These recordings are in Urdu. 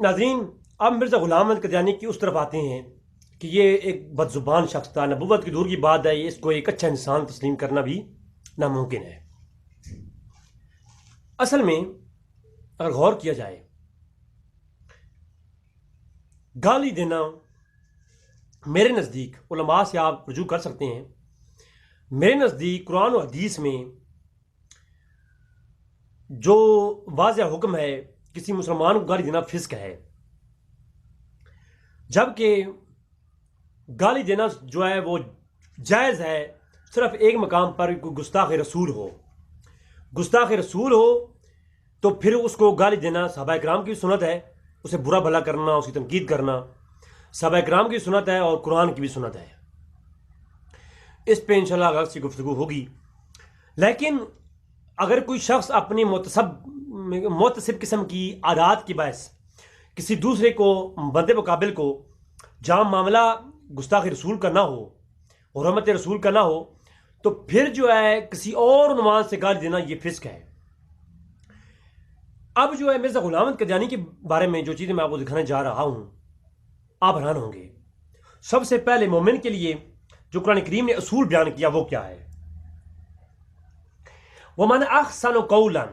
ناظرین، اب مرزا غلام احمد قادیانی کی اس طرف آتے ہیں کہ یہ ایک بدزبان شخص تھا، نبوت کی دور کی بات ہے، اس کو ایک اچھا انسان تسلیم کرنا بھی ناممکن ہے۔ اصل میں اگر غور کیا جائے، گالی دینا میرے نزدیک، علماء سے آپ رجوع کر سکتے ہیں، میرے نزدیک قرآن و حدیث میں جو واضح حکم ہے کسی مسلمان کو گالی دینا فسق ہے، جبکہ گالی دینا جو ہے وہ جائز ہے صرف ایک مقام پر، کوئی گستاخ رسول ہو۔ گستاخ رسول ہو تو پھر اس کو گالی دینا صحابہ کرام کی سنت ہے، اسے برا بھلا کرنا، اس کی تنقید کرنا صحابہ کرام کی سنت ہے اور قرآن کی بھی سنت ہے۔ اس پہ انشاءاللہ غلط سی گفتگو ہوگی۔ لیکن اگر کوئی شخص اپنی متصب قسم کی عادات کی باعث کسی دوسرے کو، بندے مقابل کو، جہاں معاملہ گستاخ رسول کا نہ ہو، حرمت رسول کا نہ ہو، تو پھر جو ہے کسی اور عنوان سے گالی دینا یہ فسق ہے۔ اب جو ہے مرزا غلام احمد قادیانی کے بارے میں جو چیزیں میں آپ کو دکھانے جا رہا ہوں، آپ حیران ہوں گے۔ سب سے پہلے مومن کے لیے جو قرآن کریم نے اصول بیان کیا وہ کیا ہے؟ وَمَنْ أَحْسَنُ قَوْلًا،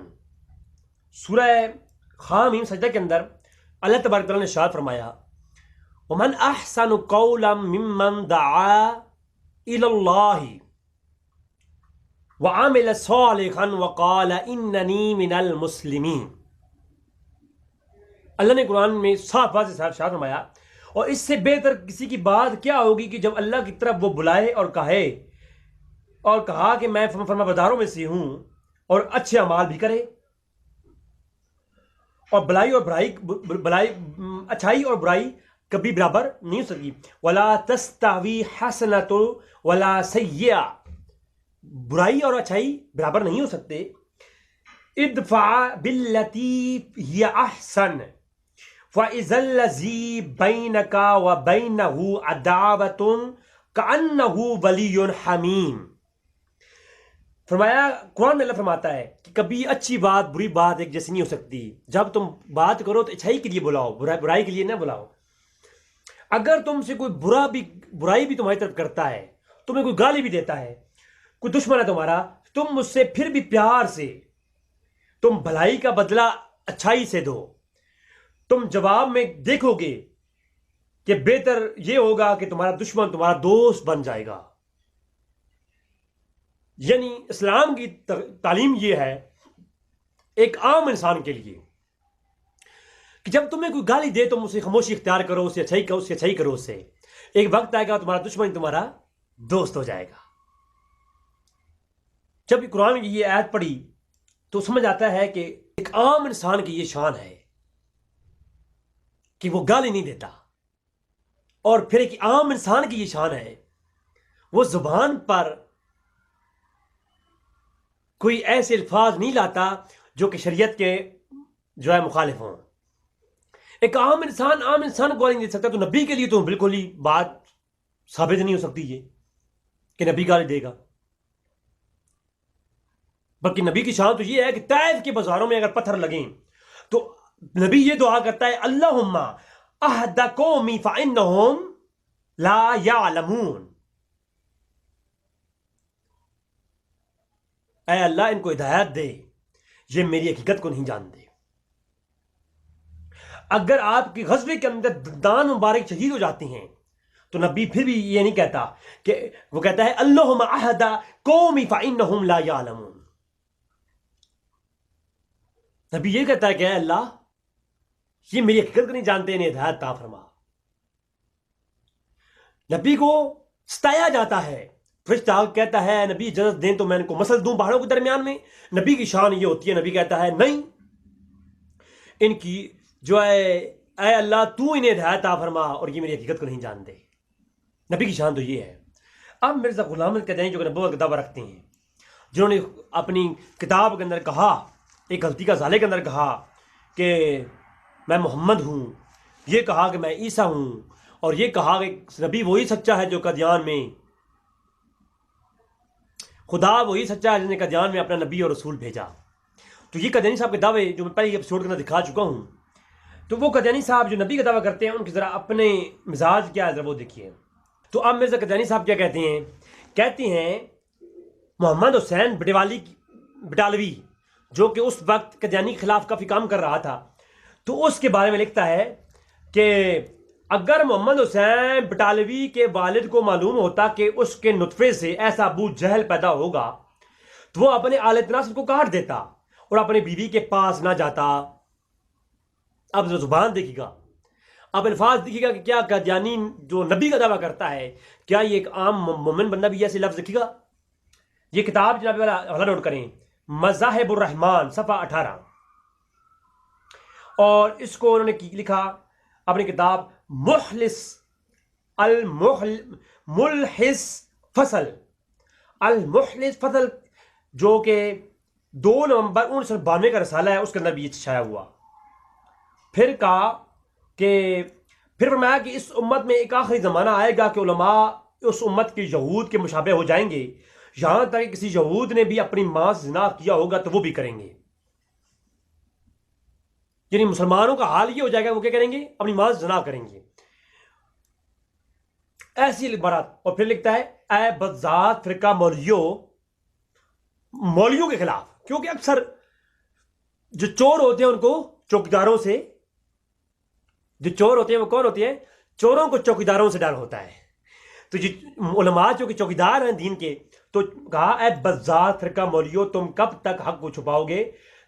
سورہ حامیم سجدہ کے اندر اللہ تبارک تعالیٰ نے ارشاد فرمایا وَمَنْ أَحْسَنُ قَوْلًا مِمَّنْ دَعَا إِلَى اللَّهِ وَعَمِلَ صَالِحًا وَقَالَ إِنَّنِي مِنَ الْمُسْلِمِينَ۔ اللہ نے قرآن میں صاف واضح ارشاد فرمایا، اور اس سے بہتر کسی کی بات کیا ہوگی کہ جب اللہ کی طرف وہ بلائے اور کہے اور کہا کہ میں فرما برداروں میں سے ہوں، اور اچھے اعمال بھی کرے، اور اچھائی اور برائی کبھی برابر نہیں ہو سکتی۔ وَلَا تَسْتَوِي حَسَنَةٌ وَلَا سَيِّئَةٌ، برائی اور اچھائی برابر نہیں ہو سکتے۔ ادفع باللتی ہی احسن فَإِذَا الَّذِي بَيْنَكَ وَبَيْنَهُ عَدَاوَةٌ كَأَنَّهُ وَلِيٌّ حَمِيمٌ۔ فرمایا، قرآن میں اللہ فرماتا ہے کہ کبھی اچھی بات بری بات ایک جیسی نہیں ہو سکتی۔ جب تم بات کرو تو اچھائی کے لیے بلاؤ، برائی کے لیے نہ بلاؤ۔ اگر تم سے کوئی برائی بھی تمہاری طرف کرتا ہے، تمہیں کوئی گالی بھی دیتا ہے، کوئی دشمن ہے تمہارا، تم مجھ سے پھر بھی پیار سے، تم بھلائی کا بدلہ اچھائی سے دو۔ تم جواب میں دیکھو گے کہ بہتر یہ ہوگا کہ تمہارا دشمن تمہارا دوست بن جائے گا۔ یعنی اسلام کی تعلیم یہ ہے ایک عام انسان کے لیے کہ جب تمہیں کوئی گالی دے تم اسے خاموشی اختیار کرو، اسے اچھائی کرو، اس سے ایک وقت آئے گا تمہارا دشمن تمہارا دوست ہو جائے گا۔ جب قرآن کی یہ آیت پڑھی تو سمجھ آتا ہے کہ ایک عام انسان کی یہ شان ہے کہ وہ گالی نہیں دیتا، اور پھر ایک عام انسان کی یہ شان ہے وہ زبان پر کوئی ایسے الفاظ نہیں لاتا جو کہ شریعت کے جو ہے مخالف ہوں۔ ایک عام انسان کو گالی نہیں دے سکتا، تو نبی کے لیے تو بالکل ہی بات ثابت نہیں ہو سکتی یہ کہ نبی گالی دے گا۔ بلکہ نبی کی شان تو یہ ہے کہ طائف کے بازاروں میں اگر پتھر لگیں تو نبی یہ دعا کرتا ہے اللہم اہد قومی فانہم لا یعلمون، اے اللہ ان کو ہدایت دے، یہ میری حقیقت کو نہیں جانتے۔ اگر آپ کی غزوے کے اندر دان مبارک شہید ہو جاتے ہیں تو نبی پھر بھی یہ نہیں کہتا، کہ وہ کہتا ہے اللہم اہد قومی فانہم لا یعلمون۔ نبی یہ کہتا ہے کہ اے اللہ یہ میری حقیقت کو نہیں جانتے، انہیں ہدایت عطا فرما۔ نبی کو ستایا جاتا ہے، فرشتہ کہتا ہے نبی اجازت دیں تو میں ان کو مسل دوں پہاڑوں کے درمیان میں۔ نبی کی شان یہ ہوتی ہے، نبی کہتا ہے نہیں، ان کی جو ہے اے اللہ تو انہیں ہدایت عطا فرما، اور یہ میری حقیقت کو نہیں جانتے۔ نبی کی شان تو یہ ہے۔ اب مرزا غلام احمد قادیانی جو نبوت کا دعویٰ رکھتے ہیں، جنہوں نے اپنی کتاب کے اندر کہا، ایک غلطی کا ازالے کے اندر کہا کہ میں محمد ہوں، یہ کہا کہ میں عیسیٰ ہوں، اور یہ کہا کہ نبی وہی سچا ہے جو قادیان میں، خدا وہی سچا ہے جس نے قادیان میں اپنا نبی اور رسول بھیجا۔ تو یہ قادیانی صاحب کے دعوے جو میں پہلے ایپیسوڈ کے اندر دکھا چکا ہوں، تو وہ قادیانی صاحب جو نبی کا دعویٰ کرتے ہیں ان کے ذرا اپنے مزاج کیا ہے ذرا وہ دیکھیے. تو اب مرزا قادیانی صاحب کیا کہتے ہیں محمد حسین بٹالوی جو کہ اس وقت قادیانی کے خلاف کافی کام کر رہا تھا، تو اس کے بارے میں لکھتا ہے کہ اگر محمد حسین بٹالوی کے والد کو معلوم ہوتا کہ اس کے نطفے سے ایسا ابو جہل پیدا ہوگا تو وہ اپنے آل تناسب کو کاٹ دیتا اور اپنی بیوی کے پاس نہ جاتا. اب زبان دیکھیے گا، اب الفاظ دیکھیے گا کہ کیا قادیانی جو نبی کا دعویٰ کرتا ہے کیا یہ ایک عام مومن بندہ بھی ایسے لفظ دیکھیے گا. یہ کتاب جناب والا حوالہ نوٹ کریں، مذاہب الرحمان صفحہ 18، اور اس کو انہوں نے لکھا اپنی کتاب الملحس فصل جو کہ 2 نومبر 1992 کا رسالہ ہے، اس کے اندر بھی یہ شائع ہوا. پھر فرمایا کہ اس امت میں ایک آخری زمانہ آئے گا کہ علماء اس امت کے یہود کے مشابہ ہو جائیں گے، یہاں تک کہ کسی یہود نے بھی اپنی ماں سے زنا کیا ہوگا تو وہ بھی کریں گے. یعنی مسلمانوں کا حال یہ ہو جائے گا، وہ کیا کریں گے؟ اپنی ماں سے زنا کریں گے. ایسی عبارات. اور پھر لکھتا ہے اے بذات فرقہ مولویوں کے خلاف، کیونکہ اکثر جو چور ہوتے ہیں ان کو چوکیداروں سے، جو چور ہوتے ہیں وہ کون ہوتے ہیں؟ چوروں کو چوکیداروں سے ڈر ہوتا ہے. تو جو علماء جو کہ چوکیدار ہیں دین کے، تو کہا اے بذات فرقہ مولویوں، تم کب تک حق کو چھپاؤ گے؟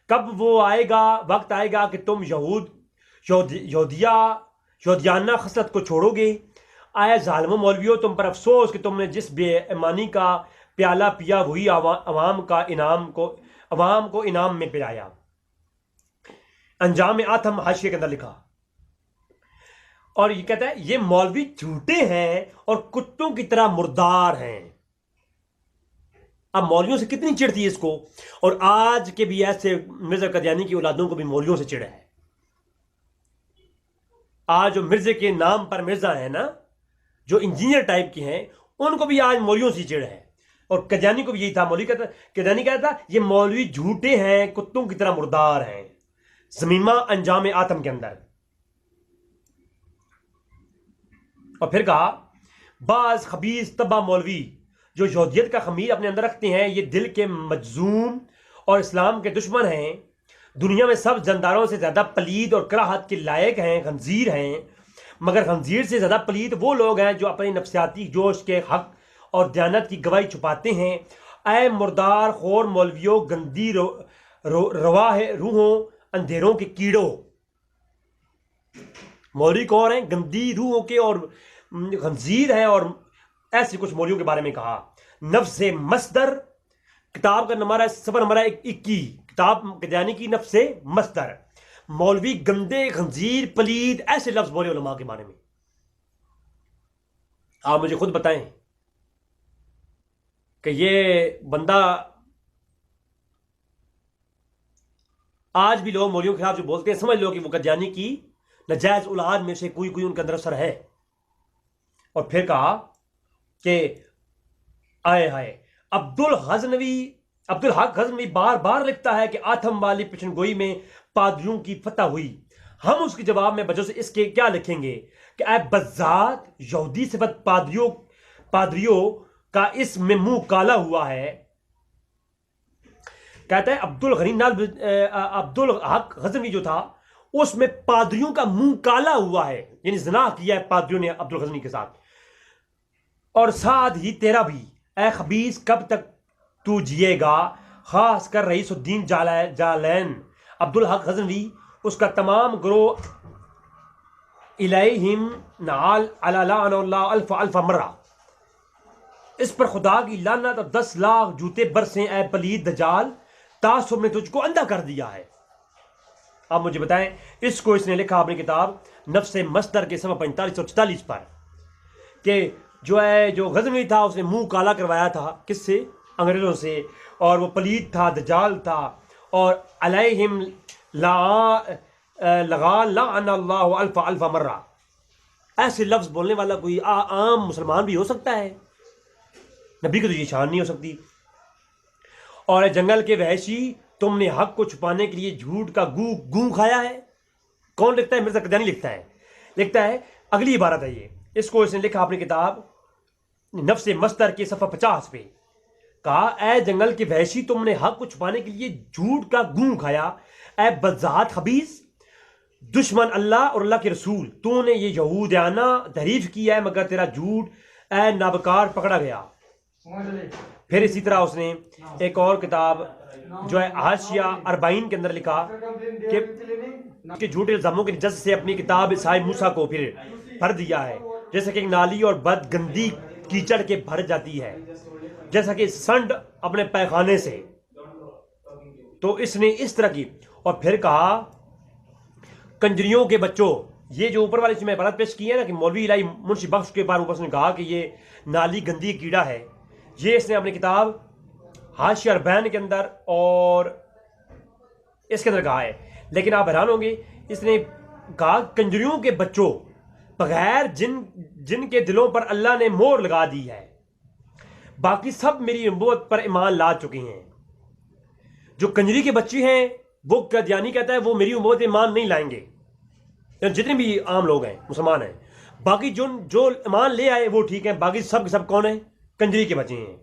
کب وہ وقت آئے گا کہ تم یہودیانہ خصلت کو چھوڑو گے؟ اے ظالموں مولویوں، تم پر افسوس کہ تم نے جس بے ایمانی کا پیالہ پیا وہی عوام کو انعام میں پلایا. انجام آتم حاشیے کے اندر لکھا. اور یہ کہتا ہے یہ مولوی جھوٹے ہیں اور کتوں کی طرح مردار ہیں. اب مولویوں سے کتنی چڑ تھی اس کو، اور آج کے بھی ایسے مرزا قادیانی کی اولادوں کو بھی مولویوں سے چڑ ہے. آج جو مرزے کے نام پر مرزا ہیں نا، جو انجینئر ٹائپ کے ہیں، ان کو بھی آج مولویوں سے چڑ ہے. اور قادیانی کو بھی یہی تھا. قادیانی کہتا تھا یہ مولوی جھوٹے ہیں، کتوں کی طرح مردار ہیں. زمیمہ انجام آتم کے اندر. اور پھر کہا بعض خبیث تباہ مولوی جو یہودیت کا خمیر اپنے اندر رکھتے ہیں، یہ دل کے مجزوم اور اسلام کے دشمن ہیں. دنیا میں سب جانداروں سے زیادہ پلید اور کراہت کے لائق ہیں خنزیر ہیں، مگر خنزیر سے زیادہ پلید وہ لوگ ہیں جو اپنی نفسیاتی جوش کے حق اور دیانت کی گواہی چھپاتے ہیں. اے مردار خور مولویوں، گندی رواہ روحوں، اندھیروں کے کیڑوں. مولوی کون ہیں؟ گندی روحوں کے اور خنزیر ہیں. اور ایسے کچھ مولویوں کے بارے میں کہا. نفس مصدر کتاب کا نمبر ہے، صفحہ نمبر 21، کتاب قادیانی کی نفس مصدر. مولوی گندے، خنزیر، پلید، ایسے لفظ بولے علماء کے بارے میں. آپ مجھے خود بتائیں کہ یہ بندہ آج بھی لوگ مولویوں کے خلاف جو بولتے ہیں، سمجھ لو کہ وہ قادیانی کی نجائز اولاد میں سے کوئی ان کے اندر اثر ہے. اور پھر کہا کہ عبدالحق غزنوی بار بار لکھتا ہے کہ آتم والی پیشن گوئی میں پادریوں کی فتح ہوئی. ہم اس کے جواب میں بجو سے اس کے کیا لکھیں گے کہ اے بذات یہودی صفت پادریوں کا اس میں منہ کالا ہوا ہے. کہتا ہے عبدالحق غزنوی جو تھا اس میں پادریوں کا منہ کالا ہوا ہے، یعنی زنا کیا ہے پادریوں نے عبدالغزنوی کے ساتھ. اور ساتھ ہی تیرا بھی اے خبیث کب تک تو جیے گا، خاص کر رئیس الدین جالین عبدالحق غزنوی، اس کا تمام گروہ الیہم نعال علی لعن اللہ الف مرہ. اس پر خدا کی لعنت اور 10 لاکھ جوتے برسیں اے پلید دجال، تعصب نے تجھ کو اندھا کر دیا ہے. آپ مجھے بتائیں، اس کو اس نے لکھا اپنی کتاب نفس مصدر کے صفحہ 45 اور 44 پر کہ جو غزنوی تھا اس نے منہ کالا کروایا تھا کس سے؟ انگریزوں سے. اور وہ پلید تھا، دجال تھا. اور علیہم لعن اللہ الف مرہ. ایسے لفظ بولنے والا کوئی عام مسلمان بھی ہو سکتا ہے؟ نبی کو تو یہ شان نہیں ہو سکتی. اور جنگل کے وحشی، تم نے حق کو چھپانے کے لیے جھوٹ کا گوں کھایا ہے. کون لکھتا ہے؟ مرزا قادیانی لکھتا ہے اگلی عبارت ہے یہ، اس کو اس نے لکھا اپنی کتاب نفس مصدر کے صفحہ 50 پہ، کہا اے جنگل کے وحشی، تم نے حق کو چھپانے کے لیے جھوٹ کا گوں کھایا، اے بدذات خبیث دشمن اللہ اور اللہ کے رسول، تو نے یہ یہودیانہ تحریف کیا ہے مگر تیرا جھوٹ اے نابکار پکڑا گیا۔ پھر اسی طرح اس نے ایک اور کتاب جو ہے حاشیہ 40 کے اندر لکھا کہ جھوٹے الزاموں کے جز سے اپنی کتاب صاحب موسیٰ کو پھر بھر دیا ہے، جیسا کہ نالی اور بد گندی کیچڑ کے بھر جاتی ہے، جیسا کہ سنڈ اپنے پیخانے سے۔ تو اس نے اس طرح کی، اور پھر کہا کنجریوں کے بچوں، یہ جو اوپر والی میں عبارت پیش کی ہے نا کہ مولوی الہی منشی بخش کے بارے اوپر نے کہا کہ یہ نالی گندی کیڑا ہے، یہ اس نے اپنی کتاب حاشیہ 40 کے اندر اور اس کے اندر کہا ہے۔ لیکن آپ حیران ہوں گے، اس نے کہا کنجریوں کے بچوں، بغیر جن کے دلوں پر اللہ نے مہر لگا دی ہے، باقی سب میری نبوت پر ایمان لا چکے ہیں۔ جو کنجری کے بچے ہیں وہ قادیانی کہتا ہے وہ میری نبوت ایمان نہیں لائیں گے، جتنے بھی عام لوگ ہیں مسلمان ہیں، باقی جو ایمان لے آئے وہ ٹھیک ہیں، باقی سب کے سب کون ہیں؟ کنجری کے بچے ہیں،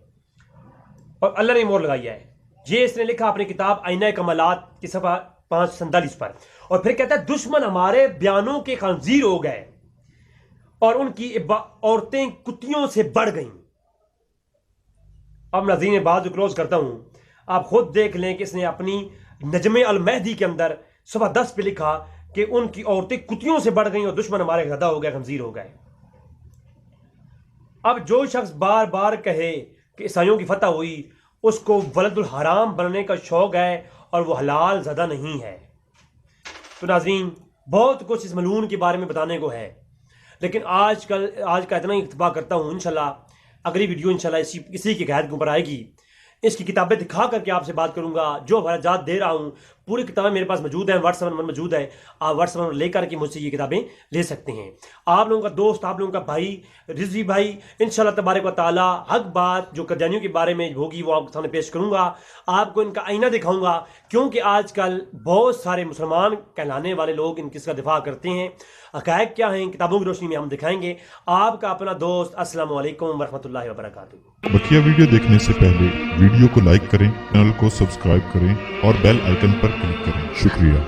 اور اللہ نے مہر لگائی ہے۔ یہ اس نے لکھا اپنی کتاب آئینہ کمالات کی صفحہ 547 پر، اور پھر کہتا ہے دشمن ہمارے بیانوں کے خنزیر ہو گئے اور ان کی عورتیں کتیوں سے بڑھ گئیں۔ اب ناظرین بات جو کلوز کرتا ہوں، آپ خود دیکھ لیں کہ اس نے اپنی نجم المہدی کے اندر صفحہ 10 پہ لکھا کہ ان کی عورتیں کتیوں سے بڑھ گئیں اور دشمن ہمارے گدھا ہو گئے، خنزیر ہو گئے۔ اب جو شخص بار بار کہے کہ عیسائیوں کی فتح ہوئی، اس کو ولد الحرام بننے کا شوق ہے اور وہ حلال زدہ نہیں ہے۔ تو ناظرین بہت کچھ اس ملعون کے بارے میں بتانے کو ہے، لیکن آج کا اتنا ہی اکتفا کرتا ہوں۔ انشاءاللہ اگلی ویڈیو انشاءاللہ اسی کی قید کے اوپر آئے گی، اس کی کتابیں دکھا کر کے آپ سے بات کروں گا۔ جو حوالجات دے رہا ہوں پوری کتابیں میرے پاس موجود ہیں، واٹس ایپ نمبر موجود ہے، آپ واٹس ایپ نمبر لے کر کے مجھ سے یہ کتابیں لے سکتے ہیں۔ آپ لوگوں کا دوست، آپ لوگوں کا بھائی رضوی بھائی انشاءاللہ تبارک و تعالی حق بات جو قادیانیوں کے بارے میں ہوگی وہ آپ کے سامنے پیش کروں گا، آپ کو ان کا آئینہ دکھاؤں گا، کیونکہ آج کل بہت سارے مسلمان کہلانے والے لوگ ان کا دفاع کرتے ہیں۔ حقائق کیا ہیں کتابوں کی روشنی میں ہم دکھائیں گے۔ آپ کا اپنا دوست، السلام علیکم ورحمۃ اللہ وبرکاتہ۔ بقیہ ویڈیو دیکھنے سے پہلے ویڈیو کو لائک کریں، چینل کو سبسکرائب کریں اور بیل آئیکن پر کلک کریں۔ شکریہ۔